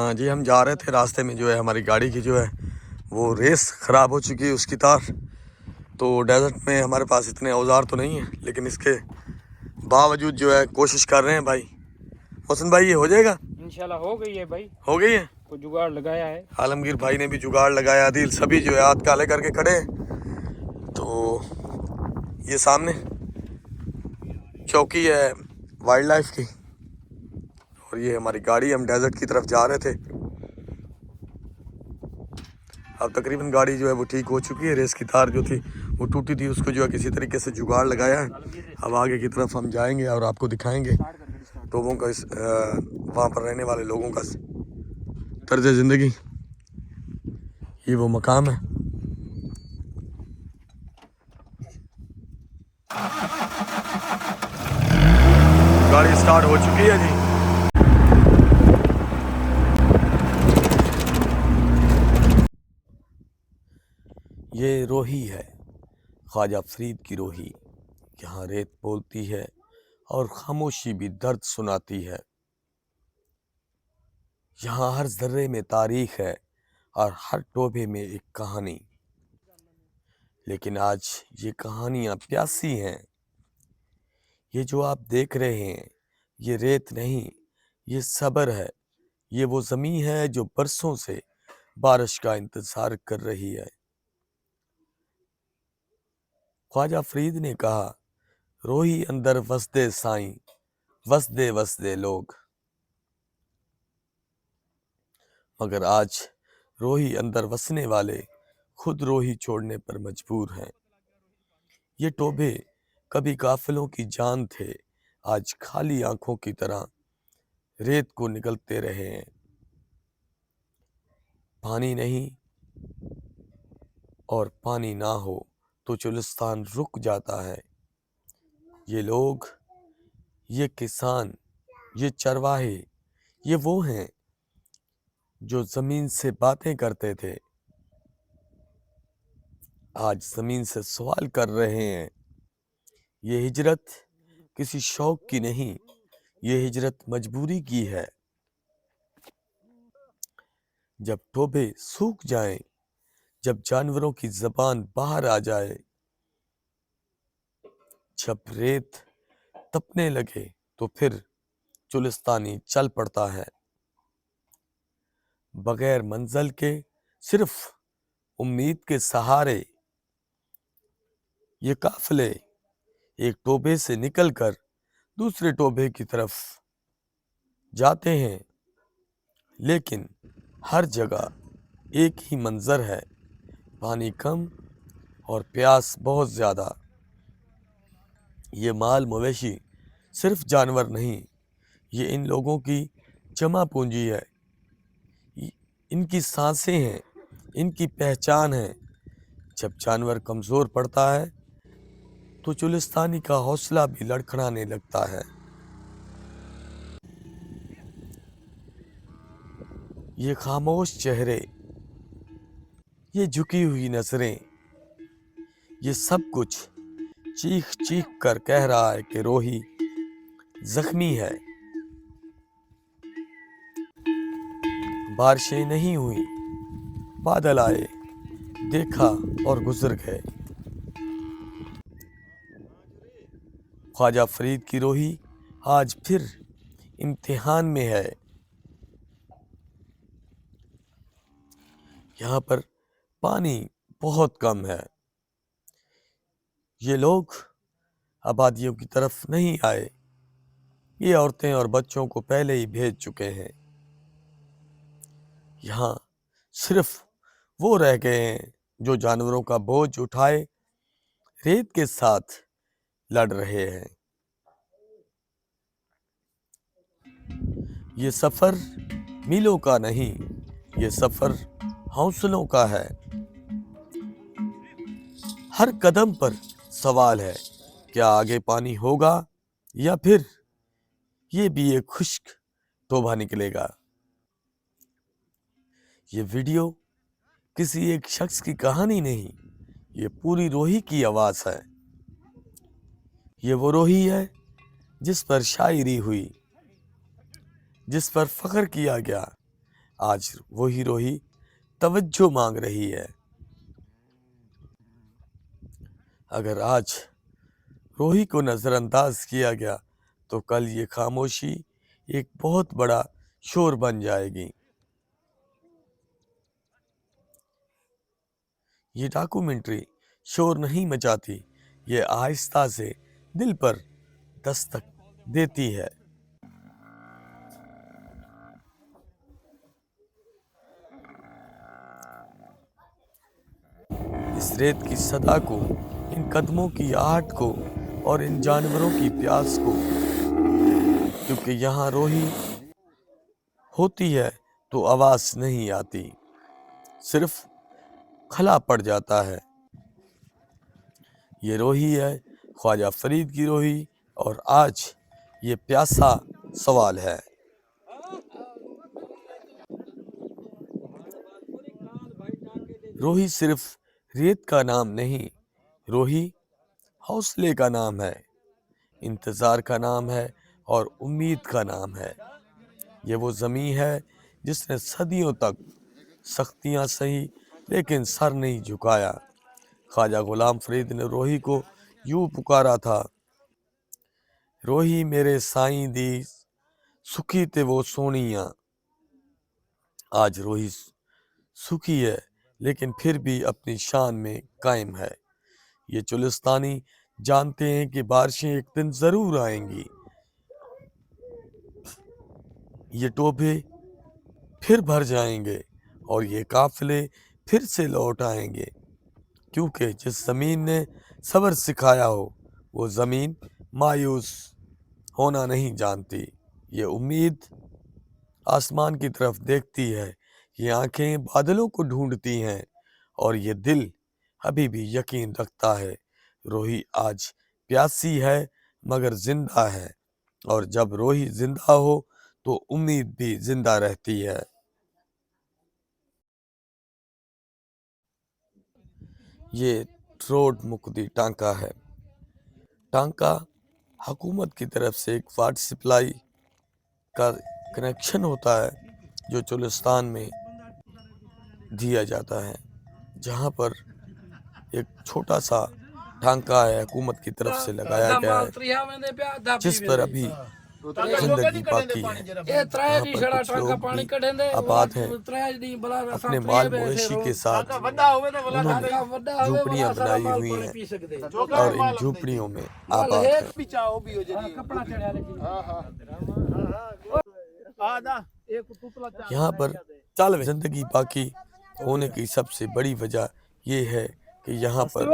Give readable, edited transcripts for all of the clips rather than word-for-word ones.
ہاں جی، ہم جا رہے تھے، راستے میں جو ہے ہماری گاڑی کی جو ہے وہ ریس خراب ہو چکی ہے، اس کی تار. تو ڈیزرٹ میں ہمارے پاس اتنے اوزار تو نہیں ہیں، لیکن اس کے باوجود جو ہے کوشش کر رہے ہیں بھائی. حسن بھائی، یہ ہو جائے گا؟ انشاءاللہ ہو گئی ہے بھائی، ہو گئی ہے. کو جگاڑ لگایا ہے. عالمگیر بھائی نے بھی جگاڑ لگایا، عادل سبھی جو ہے ہاتھ کالے کر کے کھڑے ہیں. تو یہ سامنے چوکی ہے وائلڈ لائف کی، اور یہ ہماری گاڑی، ہم ڈیزرٹ کی طرف جا رہے تھے. اب تقریباً گاڑی جو ہے وہ ٹھیک ہو چکی ہے. ریس کی تار جو تھی وہ ٹوٹی تھی، اس کو جو ہے کسی طریقے سے جگاڑ لگایا ہے. اب آگے کی طرف ہم جائیں گے اور آپ کو دکھائیں گے لوگوں کا، وہاں پر رہنے والے لوگوں کا طرز زندگی. یہ وہ مقام ہے. گاڑی سٹارٹ ہو چکی ہے جی. یہ روہی ہے، خواجہ فرید کی روہی. یہاں ریت بولتی ہے اور خاموشی بھی درد سناتی ہے. یہاں ہر ذرے میں تاریخ ہے اور ہر ٹوبے میں ایک کہانی. لیکن آج یہ کہانیاں پیاسی ہیں. یہ جو آپ دیکھ رہے ہیں یہ ریت نہیں، یہ صبر ہے. یہ وہ زمین ہے جو برسوں سے بارش کا انتظار کر رہی ہے. خواجہ فرید نے کہا، روہی اندر وسدے سائیں، وسدے وسدے لوگ. مگر آج روہی اندر وسنے والے خود روہی چھوڑنے پر مجبور ہیں. یہ ٹوبے کبھی قافلوں کی جان تھے، آج خالی آنکھوں کی طرح ریت کو نگلتے رہے ہیں. پانی نہیں، اور پانی نہ ہو تو چلستان رک جاتا ہے. یہ لوگ، یہ کسان، یہ چرواہے، یہ وہ ہیں جو زمین سے باتیں کرتے تھے، آج زمین سے سوال کر رہے ہیں. یہ ہجرت کسی شوق کی نہیں، یہ ہجرت مجبوری کی ہے. جب ٹوبے سوکھ جائیں، جب جانوروں کی زبان باہر آ جائے، جب ریت تپنے لگے، تو پھر چلستانی چل پڑتا ہے. بغیر منزل کے، صرف امید کے سہارے. یہ قافلے ایک ٹوبے سے نکل کر دوسرے ٹوبے کی طرف جاتے ہیں، لیکن ہر جگہ ایک ہی منظر ہے، پانی کم اور پیاس بہت زیادہ. یہ مال مویشی صرف جانور نہیں، یہ ان لوگوں کی جمع پونجی ہے. ان کی سانسیں ہیں، ان کی پہچان ہے. جب جانور کمزور پڑتا ہے تو چلستانی کا حوصلہ بھی لڑکھڑانے لگتا ہے. یہ خاموش چہرے، یہ جھکی ہوئی نظریں، یہ سب کچھ چیخ چیخ کر کہہ رہا ہے کہ روہی زخمی ہے. بارشیں نہیں ہوئیں، بادل آئے، دیکھا اور گزر گئے. خواجہ فرید کی روہی آج پھر امتحان میں ہے. یہاں پر پانی بہت کم ہے. یہ لوگ آبادیوں کی طرف نہیں آئے، یہ عورتیں اور بچوں کو پہلے ہی بھیج چکے ہیں. یہاں صرف وہ رہ گئے ہیں جو جانوروں کا بوجھ اٹھائے ریت کے ساتھ لڑ رہے ہیں. یہ سفر میلوں کا نہیں، یہ سفر حوصلوں کا ہے. ہر قدم پر سوال ہے، کیا آگے پانی ہوگا یا پھر یہ بھی ایک خشک ٹوبہ نکلے گا. یہ ویڈیو کسی ایک شخص کی کہانی نہیں، یہ پوری روہی کی آواز ہے. یہ وہ روہی ہے جس پر شاعری ہوئی، جس پر فخر کیا گیا، آج وہی روہی توجہ مانگ رہی ہے۔ اگر آج روہی کو نظر انداز کیا گیا تو کل یہ خاموشی ایک بہت بڑا شور بن جائے گی۔ یہ ڈاکومنٹری شور نہیں مچاتی، یہ آہستہ سے دل پر دستک دیتی ہے۔ اس ریت کی صدا کو، ان قدموں کی آہٹ کو اور ان جانوروں کی پیاس کو، کیونکہ یہاں روہی ہوتی ہے تو آواز نہیں آتی، صرف کھلا پڑ جاتا ہے۔ یہ روہی ہے خواجہ فرید کی روہی، اور آج یہ پیاسا سوال ہے۔ روہی صرف ریت کا نام نہیں، روہی حوصلے کا نام ہے، انتظار کا نام ہے اور امید کا نام ہے۔ یہ وہ زمین ہے جس نے صدیوں تک سختیاں سہی لیکن سر نہیں جھکایا۔ خواجہ غلام فرید نے روہی کو یوں پکارا تھا: روہی میرے سائیں دی سکھی تے وہ سونیاں۔ آج روہی سکھی ہے لیکن پھر بھی اپنی شان میں قائم ہے۔ یہ چولستانی جانتے ہیں کہ بارشیں ایک دن ضرور آئیں گی، یہ ٹوبے پھر بھر جائیں گے اور یہ قافلے پھر سے لوٹ آئیں گے، کیونکہ جس زمین نے صبر سکھایا ہو وہ زمین مایوس ہونا نہیں جانتی۔ یہ امید آسمان کی طرف دیکھتی ہے، یہ آنکھیں بادلوں کو ڈھونڈتی ہیں، اور یہ دل ابھی بھی یقین رکھتا ہے۔ روہی آج پیاسی ہے مگر زندہ ہے، اور جب روہی زندہ ہو تو امید بھی زندہ رہتی ہے۔ یہ روڈ مکتی ٹانکا ہے۔ ٹانکا حکومت کی طرف سے ایک واٹر سپلائی کا کنیکشن ہوتا ہے جو چولستان میں دیا جاتا ہے، جہاں پر ایک چھوٹا سا ٹانکا ہے حکومت کی طرف سے لگایا گیا ہے، جس پر ابھی زندگی باقی ہے۔ یہاں پر کچھ لوگ بھی آباد ہیں، اپنے مال مویشی کے ساتھ انہوں نے جھوپڑیاں بنائی ہوئی ہیں اور ان جھوپڑیوں میں آباد ہیں۔ یہاں پر زندگی باقی ہونے کی سب سے بڑی وجہ یہ ہے کہ یہاں پر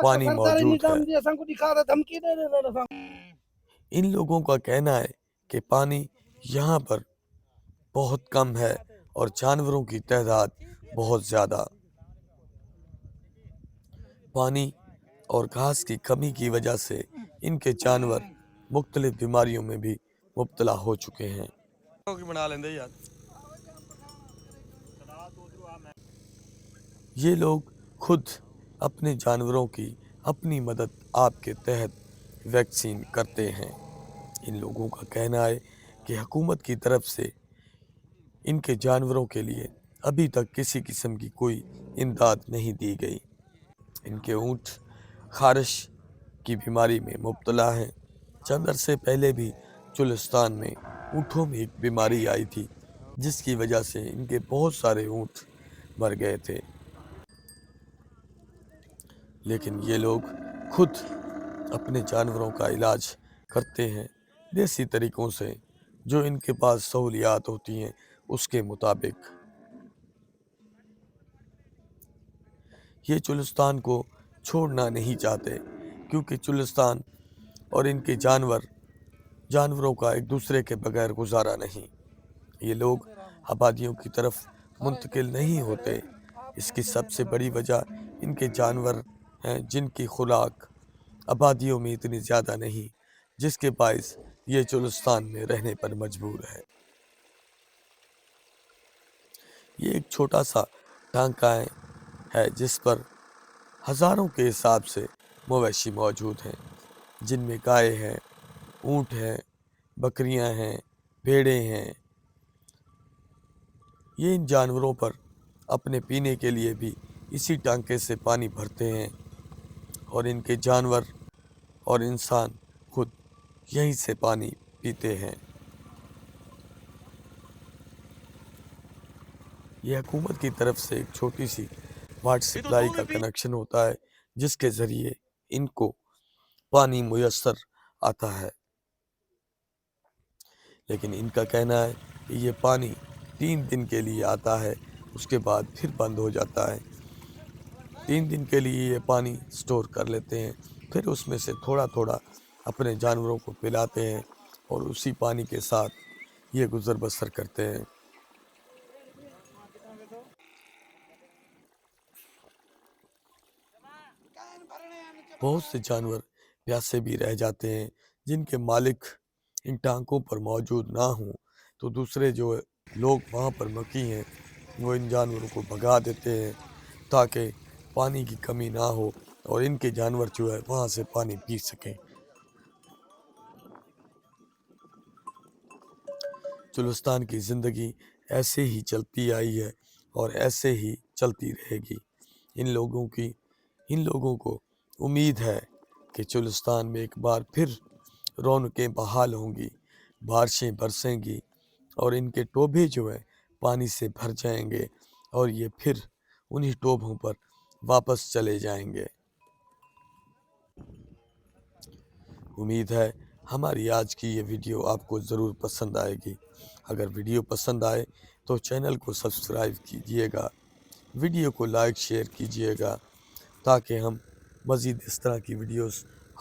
پانی موجود ہے۔ ان لوگوں کا کہنا ہے کہ پانی یہاں پر بہت کم ہے اور جانوروں کی تعداد بہت زیادہ۔ پانی اور گھاس کی کمی کی وجہ سے ان کے جانور مختلف بیماریوں میں بھی مبتلا ہو چکے ہیں۔ یہ لوگ خود اپنے جانوروں کی اپنی مدد آپ کے تحت ویکسین کرتے ہیں۔ ان لوگوں کا کہنا ہے کہ حکومت کی طرف سے ان کے جانوروں کے لیے ابھی تک کسی قسم کی کوئی امداد نہیں دی گئی۔ ان کے اونٹ خارش کی بیماری میں مبتلا ہیں۔ چند عرصے پہلے بھی چولستان میں اونٹوں میں ایک بیماری آئی تھی جس کی وجہ سے ان کے بہت سارے اونٹ مر گئے تھے، لیکن یہ لوگ خود اپنے جانوروں کا علاج کرتے ہیں دیسی طریقوں سے، جو ان کے پاس سہولیات ہوتی ہیں اس کے مطابق۔ یہ چولستان کو چھوڑنا نہیں چاہتے کیونکہ چولستان اور ان کے جانوروں کا ایک دوسرے کے بغیر گزارا نہیں۔ یہ لوگ آبادیوں کی طرف منتقل نہیں ہوتے، اس کی سب سے بڑی وجہ ان کے جانور ہیں جن کی خوراک آبادیوں میں اتنی زیادہ نہیں، جس کے باعث یہ چولستان میں رہنے پر مجبور ہے۔ یہ ایک چھوٹا سا ٹانکا ہے جس پر ہزاروں کے حساب سے مویشی موجود ہیں، جن میں گائے ہیں، اونٹ ہیں، بکریاں ہیں، بھیڑیں ہیں، یہ ان جانوروں پر اپنے پینے کے لیے بھی اسی ٹانکے سے پانی بھرتے ہیں اور ان کے جانور اور انسان خود یہیں سے پانی پیتے ہیں۔ یہ حکومت کی طرف سے ایک چھوٹی سی واٹر سپلائی کا کنیکشن ہوتا ہے جس کے ذریعے ان کو پانی میسر آتا ہے، لیکن ان کا کہنا ہے کہ یہ پانی 3 دن کے لیے آتا ہے، اس کے بعد پھر بند ہو جاتا ہے۔ 3 دن کے لیے یہ پانی سٹور کر لیتے ہیں، پھر اس میں سے تھوڑا تھوڑا اپنے جانوروں کو پلاتے ہیں اور اسی پانی کے ساتھ یہ گزر بسر کرتے ہیں۔ بہت سے جانور پیاسے بھی رہ جاتے ہیں جن کے مالک ان ٹانکوں پر موجود نہ ہوں تو دوسرے جو لوگ وہاں پر مکی ہیں وہ ان جانوروں کو بھگا دیتے ہیں تاکہ پانی کی کمی نہ ہو اور ان کے جانور جو ہے وہاں سے پانی پی سکیں۔ چولستان کی زندگی ایسے ہی چلتی آئی ہے اور ایسے ہی چلتی رہے گی۔ ان لوگوں کو امید ہے کہ چولستان میں ایک بار پھر رونقیں بحال ہوں گی، بارشیں برسیں گی اور ان کے ٹوبے جو ہیں پانی سے بھر جائیں گے اور یہ پھر انہی ٹوبوں پر واپس چلے جائیں گے۔ امید ہے ہماری آج کی یہ ویڈیو آپ کو ضرور پسند آئے گی۔ اگر ویڈیو پسند آئے تو چینل کو سبسکرائب کیجئے گا، ویڈیو کو لائک شیئر کیجئے گا تاکہ ہم مزید اس طرح کی ویڈیوز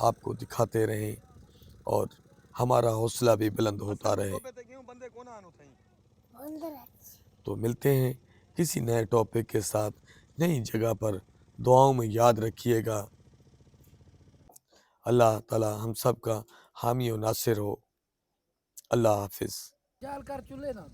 آپ کو دکھاتے رہیں اور ہمارا حوصلہ بھی بلند ہوتا رہے۔ تو ملتے ہیں کسی نئے ٹاپک کے ساتھ نئی جگہ پر۔ دعاؤں میں یاد رکھیے گا۔ اللہ تعالی ہم سب کا حامی و ناصر ہو۔ اللہ حافظ۔ جال کر چولے نا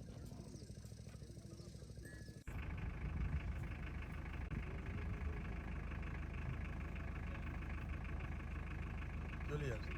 چلیے۔